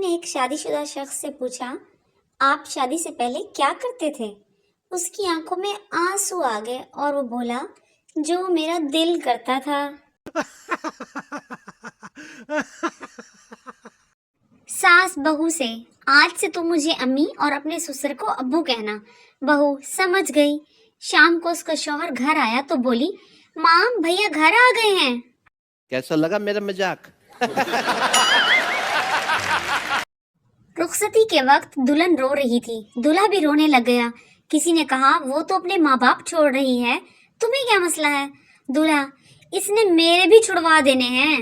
نے ایک شادی شدہ شخص سے پوچھا آپ شادی سے پہلے کیا کرتے تھے؟ اس کی آنکھوں میں آنسو آ گئے اور وہ بولا جو میرا دل کرتا تھا۔ ساس بہو سے آج سے تم مجھے امی اور اپنے سسر کو ابو کہنا۔ بہو سمجھ گئی۔ شام کو اس کا شوہر گھر آیا تو بولی ماں بھیا گھر آ گئے ہیں۔ کیسا لگا میرا مذاق؟ رخصتی کے وقت دلہن رو رہی تھی، دلہا بھی رونے لگ گیا۔ کسی نے کہا وہ تو اپنے ماں باپ چھوڑ رہی ہے، تمہیں کیا مسئلہ ہے؟ دلہا اس نے میرے بھی چھڑوا دینے ہیں۔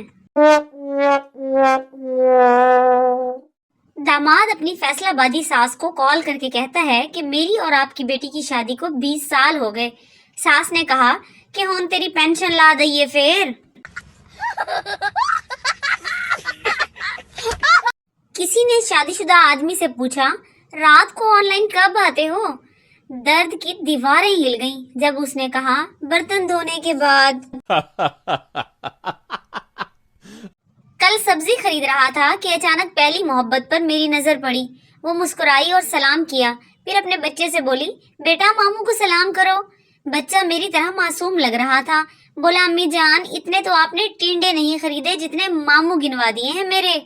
داماد اپنی فیصلہ بازی ساس کو کال کر کے کہتا ہے کہ میری اور آپ کی بیٹی کی شادی کو 20 سال ہو گئے۔ ساس نے کہا کہ ہن تیری پینشن لا دئیے پھر۔ کسی نے شادی شدہ آدمی سے پوچھا رات کو آن لائن کب آتے ہو؟ درد کی دیواریں ہل گئیں جب اس نے کہا برتن دھونے کے بعد۔ کل سبزی خرید رہا تھا کہ اچانک پہلی محبت پر میری نظر پڑی۔ وہ مسکرائی اور سلام کیا، پھر اپنے بچے سے بولی بیٹا ماموں کو سلام کرو۔ بچہ میری طرح معصوم لگ رہا تھا، بولا امی جان اتنے تو آپ نے ٹینڈے نہیں خریدے جتنے ماموں گنوا دیے ہیں میرے۔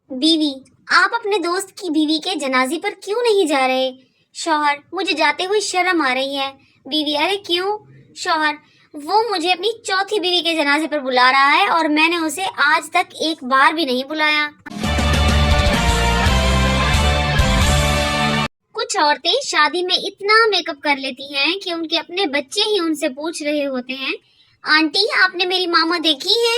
بیوی آپ اپنے دوست کی بیوی کے جنازے پر کیوں نہیں جا رہے؟ شوہر مجھے جاتے ہوئے شرم آ رہی ہے۔ بیوی ارے کیوں؟ شوہر وہ مجھے اپنی چوتھی بیوی کے جنازے پر بلا رہا ہے اور میں نے اسے آج تک ایک بار بھی نہیں بلایا۔ کچھ عورتیں شادی میں اتنا میک اپ کر لیتی ہیں کہ ان کے اپنے بچے ہی ان سے پوچھ رہے ہوتے ہیں آنٹی آپ نے میری ماما دیکھی ہے؟